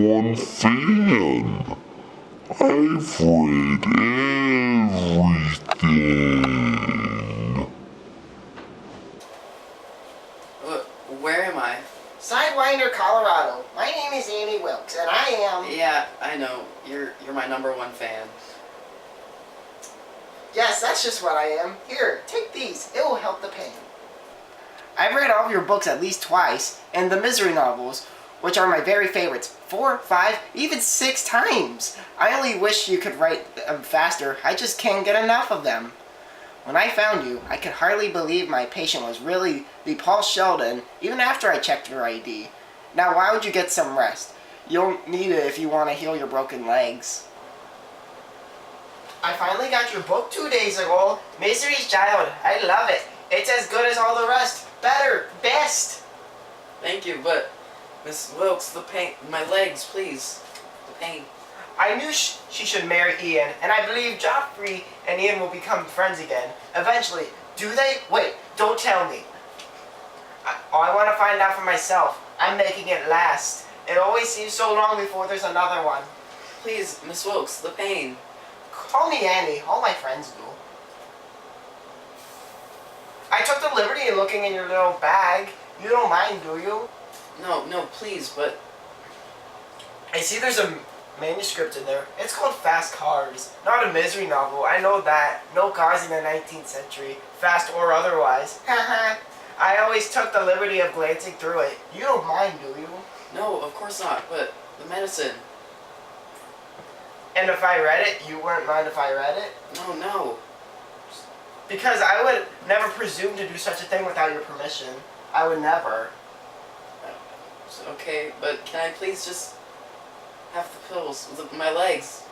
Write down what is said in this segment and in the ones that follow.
one fan. I've read everything. Where am I? Sidewinder, Colorado. My name is Annie Wilkes, and I am... Yeah, I know. You're my #1 fan. Yes, that's just what I am. Here, take these. It will help the pain. I've read all of your books at least twice, and the mystery novels, which are my very favorites, 4, 5, even 6 times. I only wish you could write them faster. I just can't get enough of them. When I found you, I could hardly believe my patient was really the Paul Sheldon, even after I checked your ID. Now, why would you get some rest? You'll need it if you want to heal your broken legs. I finally got your book 2 days ago, Misery's Child. I love it. It's as good as all the rest. Better. Best. Thank you, but Miss Wilkes, the pain, my legs, please. The pain. I knew she should marry Ian, and I believe Joffrey and Ian will become friends again. Eventually. Do they? Wait, don't tell me. I want to find out for myself. I'm making it last. It always seems so long before there's another one. Please, Miss Wilkes, the pain. Call me Annie. All my friends do. I took the liberty of looking in your little bag. You don't mind, do you? No, please, but... I see there's a manuscript in there. It's called Fast Cars. Not a misery novel. I know that. No cars in the 19th century. Fast or otherwise. Haha. I always took the liberty of glancing through it. You don't mind, do you? No, of course not, but the medicine. And if I read it, you wouldn't mind if I read it? No. Because I would never presume to do such a thing without your permission. I would never. Okay, but can I please just have the pills with my legs?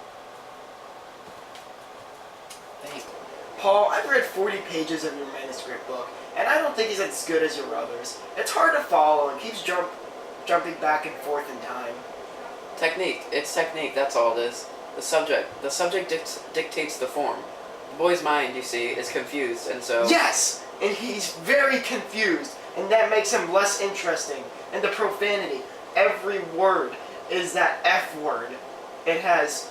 Thank you. Paul, I've read 40 pages of your manuscript book, and I don't think he's as good as your others. It's hard to follow and keeps jumping back and forth in time. Technique. It's technique, that's all it is. The subject dictates the form. The boy's mind, you see, is confused, and so... Yes! And he's very confused, and that makes him less interesting. And the profanity, every word is that F word. It has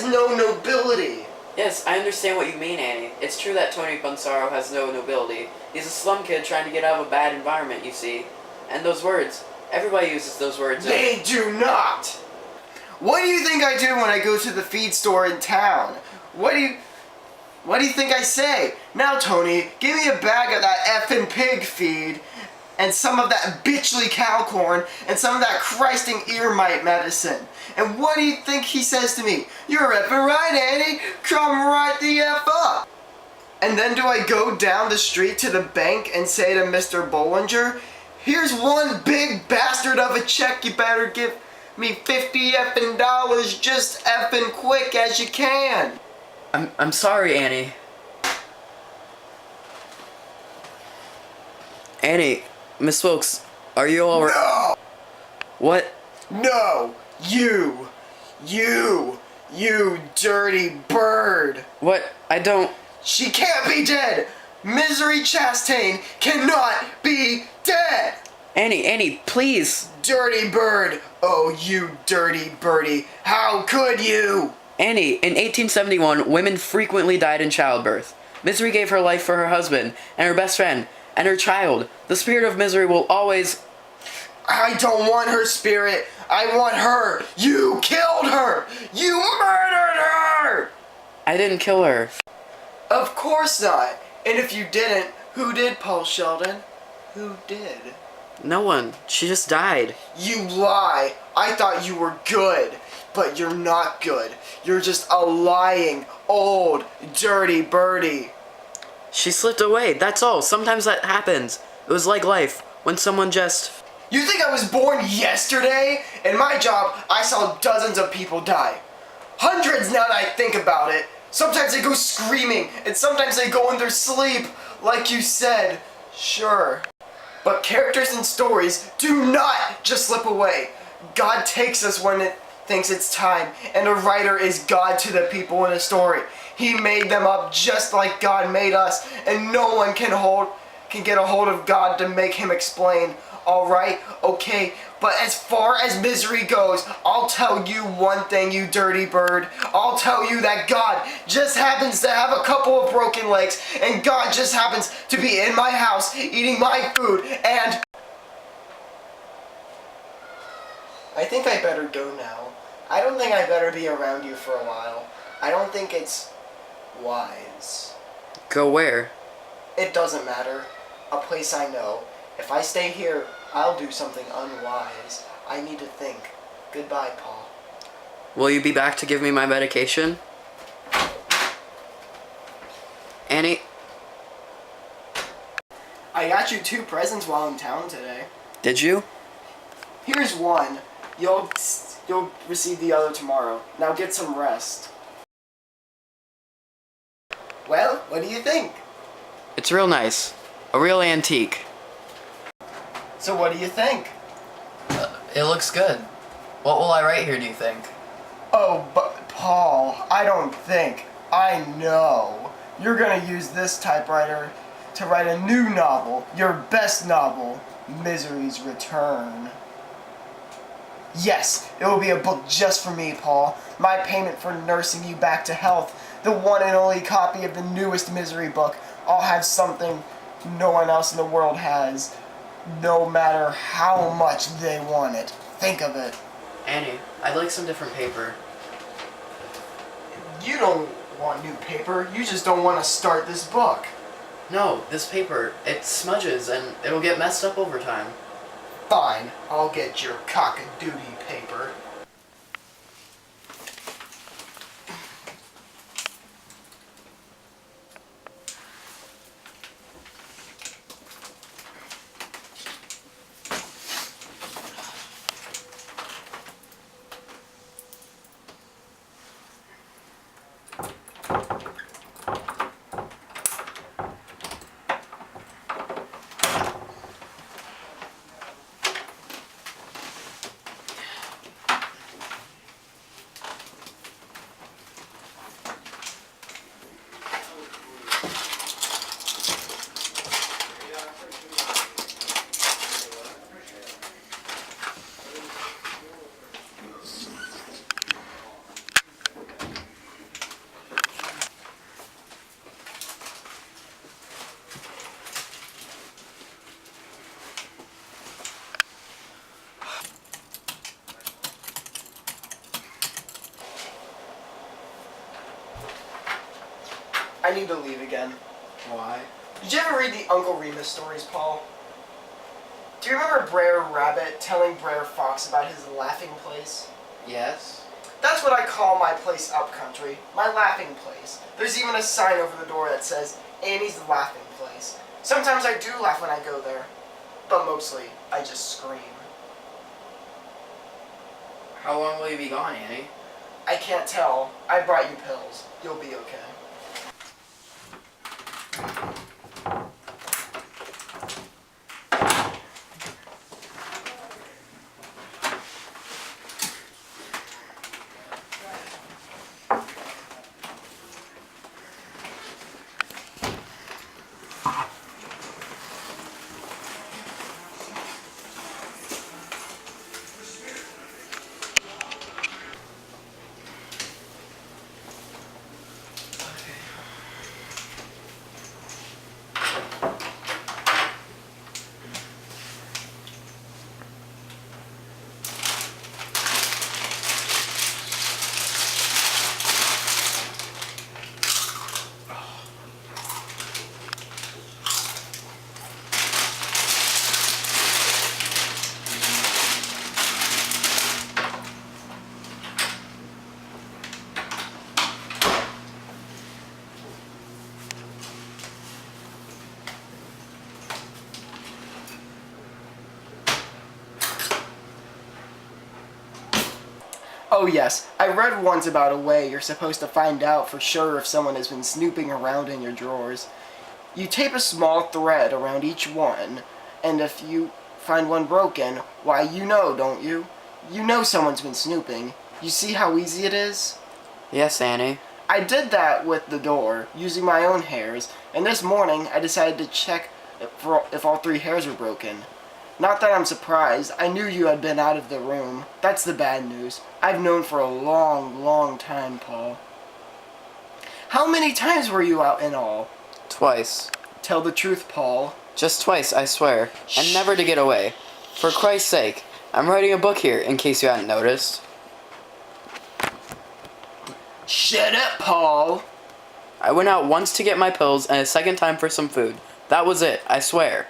no nobility. Yes, I understand what you mean, Annie. It's true that Tony Bonsaro has no nobility. He's a slum kid trying to get out of a bad environment, you see. And those words, everybody uses those words. They do not! What do you think I do when I go to the feed store in town? What do you think I say? Now, Tony, give me a bag of that effing pig feed, and some of that bitchly cow corn, and some of that Christing ear mite medicine. And what do you think he says to me? You're effing right, Annie. Come right the F up. And then do I go down the street to the bank and say to Mr. Bollinger, here's one big bastard of a check, you better give me $50 effing dollars just effing quick as you can. I'm sorry, Annie. Annie, Miss Wilkes, are you alright? No! What? No! You dirty bird! What? I don't... She can't be dead! Misery Chastain cannot be dead! Annie, please! Dirty bird! Oh, you dirty birdie! How could you? Annie, in 1871, women frequently died in childbirth. Misery gave her life for her husband, and her best friend, and her child. The spirit of Misery will always... I don't want her spirit! I want her! You killed her! You murdered her! I didn't kill her. Of course not! And if you didn't, who did, Paul Sheldon? Who did? No one. She just died. You lie! I thought you were good! But you're not good. You're just a lying, old, dirty birdie. She slipped away, that's all. Sometimes that happens. It was like life, when someone just... You think I was born yesterday? In my job, I saw dozens of people die. Hundreds now that I think about it. Sometimes they go screaming, and sometimes they go in their sleep, like you said. Sure. But characters and stories do not just slip away. God takes us when it thinks it's time, and a writer is God to the people in a story. He made them up just like God made us, and no one can get a hold of God to make him explain. Alright, okay, But as far as misery goes, I'll tell you one thing, you dirty bird. I'll tell you that God just happens to have a couple of broken legs, and God just happens to be in my house eating my food, and... I think I better go now. I don't think I better be around you for a while. I don't think it's wise. Go where? It doesn't matter. A place I know. If I stay here, I'll do something unwise. I need to think. Goodbye, Paul. Will you be back to give me my medication? Annie? I got you 2 presents while in town today. Did you? Here's one. You'll receive the other tomorrow. Now get some rest. Well, what do you think? It's real nice. A real antique. So what do you think? It looks good. What will I write here, do you think? Oh, but Paul, I don't think. I know. You're gonna use this typewriter to write a new novel. Your best novel, Misery's Return. Yes, it will be a book just for me, Paul. My payment for nursing you back to health. The one and only copy of the newest Misery book. I'll have something no one else in the world has. No matter how much they want it. Think of it. Annie, I'd like some different paper. You don't want new paper. You just don't want to start this book. No, this paper, it smudges and it'll get messed up over time. Fine, I'll get your cock-a-doodie paper. I need to leave again. Why? Did you ever read the Uncle Remus stories, Paul? Do you remember Brer Rabbit telling Brer Fox about his laughing place? Yes? That's what I call my place up country. My laughing place. There's even a sign over the door that says, Annie's laughing place. Sometimes I do laugh when I go there. But mostly, I just scream. How long will you be gone, Annie? I can't tell. I brought you pills. You'll be okay. Oh yes, I read once about a way you're supposed to find out for sure if someone has been snooping around in your drawers. You tape a small thread around each one, and if you find one broken, why you know, don't you? You know someone's been snooping. You see how easy it is? Yes, Annie. I did that with the door, using my own hairs, and this morning I decided to check if all 3 hairs were broken. Not that I'm surprised. I knew you had been out of the room. That's the bad news. I've known for a long, long time, Paul. How many times were you out in all? Twice. Tell the truth, Paul. Just twice, I swear. And never to get away. For Christ's sake, I'm writing a book here, in case you hadn't noticed. Shut up, Paul. I went out once to get my pills and a second time for some food. That was it, I swear.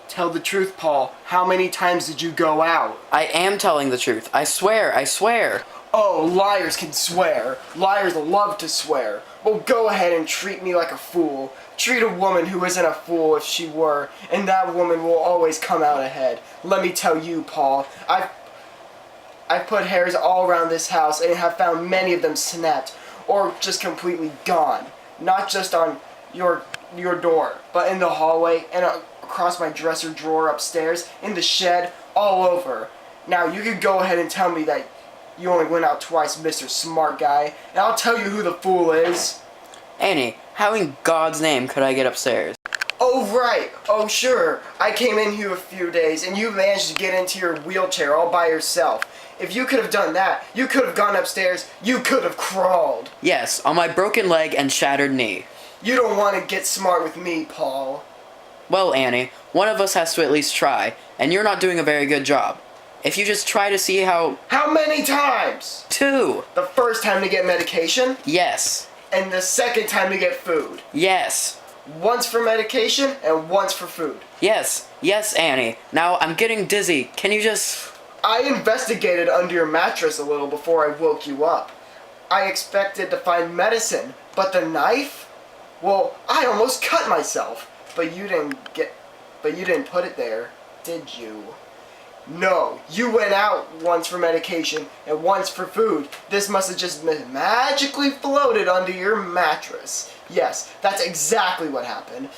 Tell the truth, Paul. How many times did you go out? I am telling the truth. I swear, I swear. Oh, liars can swear. Liars love to swear. Well, go ahead and treat me like a fool. Treat a woman who isn't a fool if she were, and that woman will always come out ahead. Let me tell you, Paul, I've put hairs all around this house and have found many of them snapped or just completely gone. Not just on your door, but in the hallway and across my dresser drawer upstairs, in the shed, all over. Now, you could go ahead and tell me that you only went out twice, Mr. Smart Guy, and I'll tell you who the fool is. Annie, how in God's name could I get upstairs? Oh, right. Oh, sure. I came in here a few days, and you managed to get into your wheelchair all by yourself. If you could have done that, you could have gone upstairs, you could have crawled. Yes, on my broken leg and shattered knee. You don't want to get smart with me, Paul. Well, Annie, one of us has to at least try, and you're not doing a very good job. If you just try to see how... How many times? 2. The first time to get medication, Yes. and the second time to get food. Yes. Once for medication, and once for food. Yes. Yes, Annie. Now, I'm getting dizzy. Can you just... I investigated under your mattress a little before I woke you up. I expected to find medicine, but the knife? Well, I almost cut myself. But you didn't put it there, did you? No, you went out once for medication and once for food. This must have just been magically floated under your mattress. Yes, that's exactly what happened.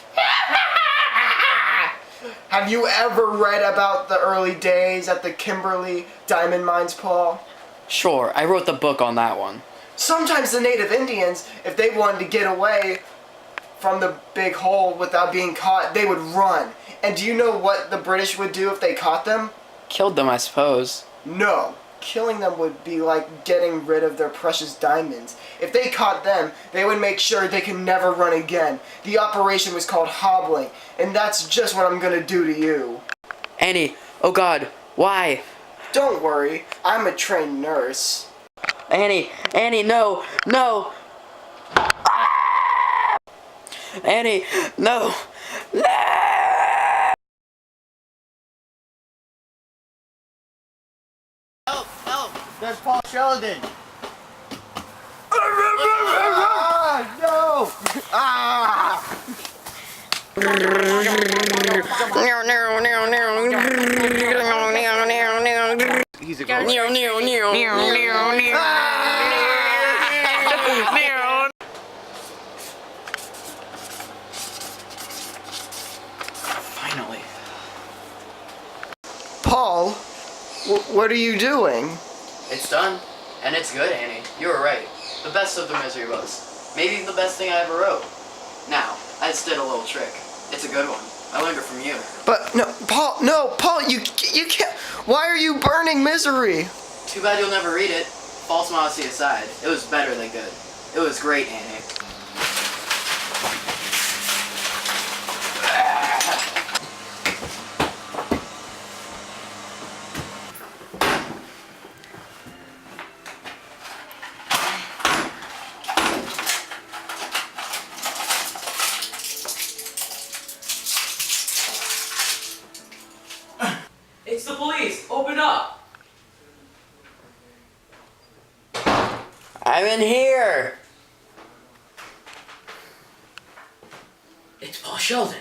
Have you ever read about the early days at the Kimberley diamond mines, Paul? Sure, I wrote the book on that one. Sometimes the native Indians, if they wanted to get away from the big hole without being caught, they would run. And do you know what the British would do if they caught them? Killed them, I suppose. No. Killing them would be like getting rid of their precious diamonds. If they caught them, they would make sure they could never run again. The operation was called hobbling, and that's just what I'm gonna do to you. Annie, oh God, why? Don't worry, I'm a trained nurse. Annie, no, no. Annie, no. Help! There's Paul Sheldon! No! Ah! He's a ghost. Finally. Paul, what are you doing? It's done. And it's good, Annie. You were right. The best of the misery books. Maybe the best thing I ever wrote. Now, I just did a little trick. It's a good one. I learned it from you. But Paul, you can't. Why are you burning misery? Too bad you'll never read it. False modesty aside, it was better than good. It was great, Annie. It's the police! Open up! I'm in here! It's Paul Sheldon.